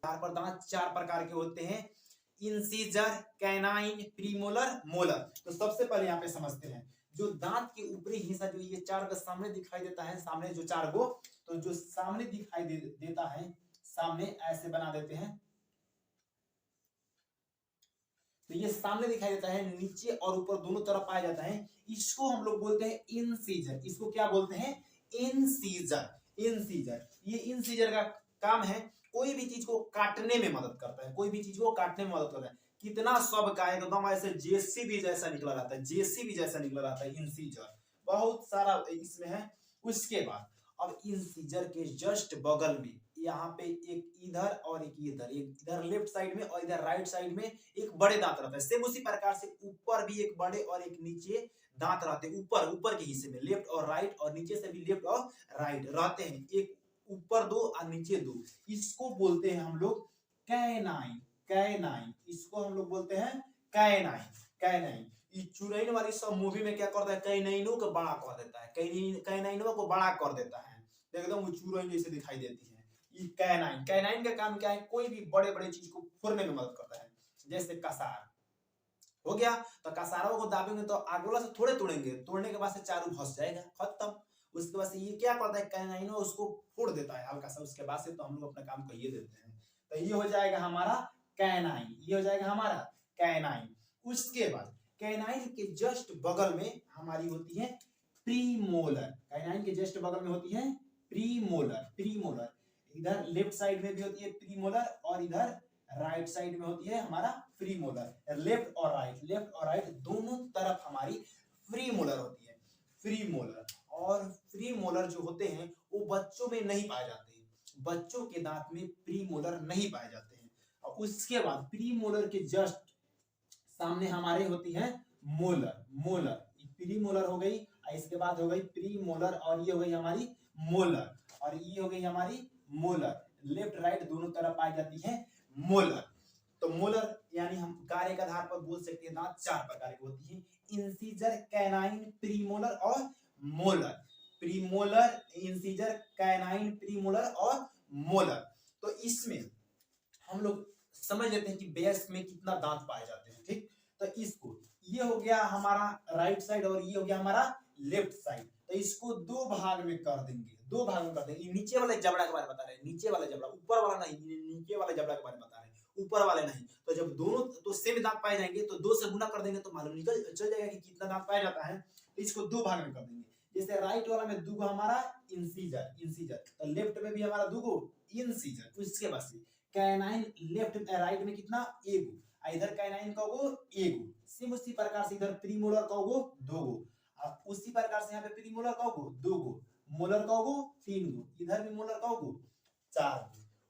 आधार पर दांत चार प्रकार के होते हैं, इंसीजर, कैनाइन, प्रीमोलर, मोलर। तो सबसे पहले यहाँ पे समझते हैं जो दांत के ऊपरी हिस्सा जो ये चार का सामने दिखाई देता है, सामने जो चार गो, तो जो सामने दिखाई देता है, सामने ऐसे बना देते हैं, तो ये सामने दिखाई देता है, नीचे और ऊपर दोनों तरफ पाया जाता है, इसको हम लोग बोलते हैं इंसीजर। इसको क्या बोलते हैं? इंसीजर। इंसीजर, ये इंसीजर का काम है कोई भी चीज को काटने में मदद करता है, कोई भी चीज को काटने में मदद करता है। कितना सब का एकदम ऐसे जेसीबी जैसा निकला रहता है, जेसीबी जैसा निकला रहता है इंसीजर, बहुत सारा इसमें है। उसके बाद अब इंसीजर के जस्ट बगल में यहाँ पे एक इधर और एक इधर लेफ्ट साइड में और इधर राइट साइड में एक बड़े दांत रहता है। सेम उसी प्रकार से ऊपर भी एक बड़े और एक नीचे दांत रहते हैं, ऊपर के हिस्से में लेफ्ट और राइट, और नीचे से भी लेफ्ट और राइट रहते हैं, एक ऊपर दो और नीचे दो। इसको बोलते हैं हम लोग कैनाइन। कैनाइन, इसको हम लोग बोलते हैं कैनाइन। कैनाइन चुड़ैल वाली सब मूवी में क्या करता है, कैनाइनों को बड़ा कर देता है, कैनाइनों को बड़ा कर देता है, एकदम वो चुड़ैल जैसे दिखाई देती है। ये कैनाइन, कैनाइन का काम क्या है? कोई भी बड़े बड़े चीज को फोड़ने में मदद करता है। जैसे कसार हो गया, तो कसारों को दाबेंगे तो आगोला से थोड़े तोड़ेंगे, तोड़ने के बाद से चारू फंस जाएगा, खत्म। उसके बाद से ये क्या करता है, कैनाइन उसको फोड़ देता है हल्का सा, उसके बाद से तो हम लोग अपना काम करिए देते हैं। तो ये हो जाएगा हमारा कैनाइन, ये हो जाएगा हमारा कैनाइन। उसके बाद कैनाइन के जस्ट बगल में हमारी होती है प्रीमोलर। कैनाइन के जस्ट बगल में होती है प्रीमोलर। प्रीमोलर इधर लेफ्ट साइड में भी होती है प्रीमोलर, और इधर राइट साइड में होती है हमारा प्रीमोलर। लेफ्ट और राइट दोनों तरफ हमारी प्रीमोलर होती है। प्रीमोलर और प्रीमोलर जो होते हैं वो बच्चों में नहीं पाए जाते हैं, बच्चों के दांत में प्रीमोलर नहीं पाए जाते हैं। और उसके बाद प्रीमोलर के जस्ट सामने हमारे होती है मोलर। मोलर, प्रीमोलर हो गई, इसके बाद हो गई प्रीमोलर, और ये हो गई हमारी मोलर, और ये हो गई हमारी मोलर। लेफ्ट राइट दोनों तरफ पाई जाती है मोलर। तो मोलर यानी हम कार्य के आधार पर बोल सकते हैं दांत चार प्रकार की होती है, इंसीजर, कैनाइन, प्रीमोलर और molar. Premolar, incisor, canine, premolar और मोलर। तो इसमें हम लोग समझ लेते हैं कि वयस्क में कितना दांत पाए जाते हैं, ठीक। तो इसको, ये हो गया हमारा राइट साइड और ये हो गया हमारा लेफ्ट साइड। तो इसको दो भाग में कर देंगे, दो भाग में कर देंगे। नीचे वाले जबड़ा के बारे में बता रहे हैं, नीचे वाला जबड़ा, ऊपर वाला नहीं, नीचे वाले जबड़ा के बारे में बता रहे हैं, ऊपर वाले नहीं। तो जब दोनों तो सेम दांत पाए जाएंगे तो दो से गुना कर देंगे तो मालूम चल जाएगा कि कितना दांत पाया जाता है। तो इसको दो भाग में कर देंगे। जैसे राइट वाला में दूगो हमारा इंसीजर, इंसीजर, तो लेफ्ट में भी हमारा दूगो इंसीजर। उसके बाद से कैनाइन लेफ्ट राइट में कितना, एगो, इधर कैनाइन का वो एगो। सेम उसी प्रकार से इधर प्रीमोलर का वो दोगो, उसी प्रकार से यहाँ पे प्रीमोलर का वो दोगो, मोलर का वो तीन गो, इधर भी मोलर का वो चार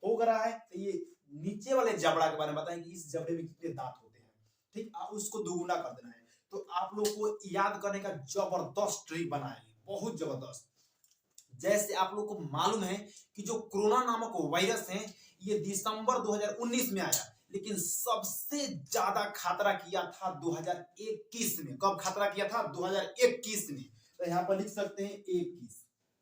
गो हो रहा है। तो ये नीचे वाले जबड़ा के बारे में बताएं कि इस जबड़े में कितने दांत होते हैं, ठीक। उसको दोगुना कर देना है। तो आप लोग को याद करने का जबरदस्त ट्रिक बनाए, बहुत जबरदस्त। जैसे आप लोग को मालूम है कि जो कोरोना नामक वायरस है ये दिसंबर 2019 में आया, लेकिन सबसे ज्यादा खतरा किया था 2021 में। कब खतरा किया था? 2021 में। तो यहाँ पर लिख सकते हैं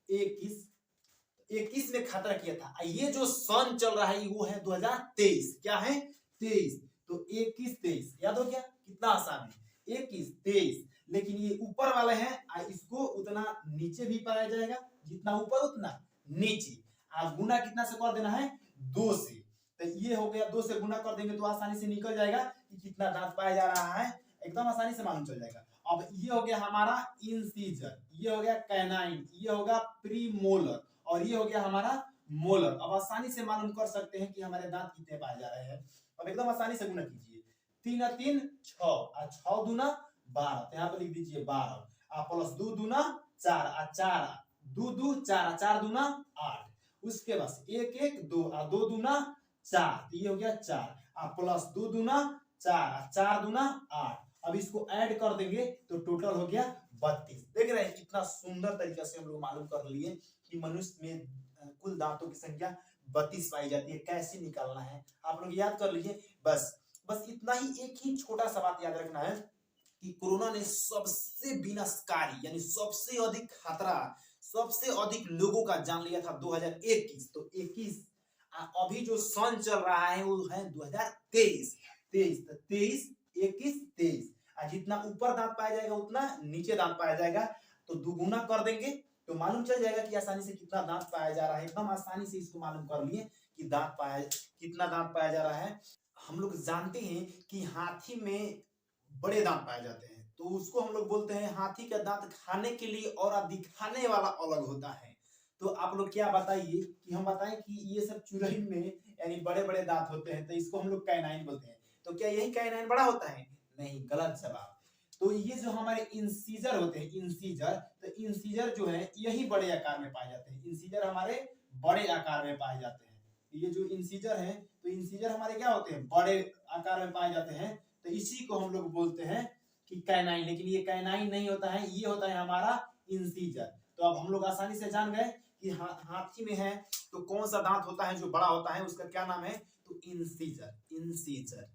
21 में खतरा किया था। ये जो सन चल रहा है वो है 2023। क्या है? 23। तो 21-23 याद हो गया, कितना आसान है, 21-23। लेकिन ये ऊपर वाले हैं, इसको उतना नीचे भी पाया जाएगा, जितना ऊपर उतना नीचे। आप गुना कितना से कर देना है? 2 से। तो ये हो गया, 2 से गुना कर देंगे तो आसानी से निकल जाएगा कि कितना दांत पाया जा रहा है, एकदम आसानी से मालूम चल जाएगा। अब ये हो गया हमारा इंसीजर, ये हो गया कैनाइन, ये होगा प्रीमोलर, और ये हो गया हमारा मोलर। अब आसानी से मालूम कर सकते हैं कि हमारे दांत कितने पाए जा रहे हैं। अब एकदम आसानी से गुना कीजिए, 3 और 3 6, और 6 दूना 12। तो यहाँ पे लिख दीजिए 12, प्लस 2 दूना 4, और 4 2 2 4, 4 दूना 8। उसके बाद 1 1 2, और 2 दूना 4, ये हो गया 4, प्लस 2 दूना 4, 4 दूना 8। अब इसको ऐड कर देंगे तो टोटल हो गया 32। देख रहे हैं कितना सुंदर तरीके से हम लोग मालूम कर लिए कि मनुष्य में कुल दांतों की संख्या 32 पाई जाती है। कैसे निकालना है आप लोग याद कर लीजिए। बस इतना ही, एक ही छोटा सा बात याद रखना है कि कोरोना ने सबसे विनाशकारी यानी सबसे अधिक खतरा, सबसे अधिक लोगों का जान लिया था 2021। तो 21 अभी जो सन चल रहा है वो है 2023। 23, 21, 23। जितना ऊपर दांत पाया जाएगा उतना नीचे दांत पाया जाएगा, तो दुगुना कर देंगे तो मालूम चल जाएगा कि आसानी से कितना दांत पाया जा रहा है। एकदम आसानी से इसको मालूम कर लिए कि कितना दांत पाया जा रहा है। हम लोग जानते हैं कि हाथी में बड़े दांत पाए जाते हैं, तो उसको हम लोग बोलते हैं हाथी का दांत खाने के लिए और दिखाने वाला अलग होता है। तो आप लोग क्या बताइए कि हम बताएं कि ये सब चुड़ैल में यानी बड़े बड़े दांत होते हैं, तो इसको हम लोग कैनाइन बोलते हैं। तो क्या यही कैनाइन बड़ा होता है? नहीं, गलत जवाब। तो ये जो हमारे इंसीजर होते हैं, इंसीजर, तो इंसीजर जो है यही बड़े आकार में पाए जाते हैं। इंसीजर हमारे बड़े आकार में पाए जाते हैं। ये जो इंसीजर है, तो इंसीजर हमारे क्या होते हैं? बड़े आकार में पाए जाते हैं। तो इसी को हम लोग बोलते हैं कि कैनाइन। लेकिन ये कैनाइन नहीं होता है, ये होता है हमारा इंसीजर। तो अब हम लोग आसानी से जान गए कि हाथी में है तो कौन सा दांत होता है जो बड़ा होता है, उसका क्या नाम है? तो इंसीजर। इंसीजर।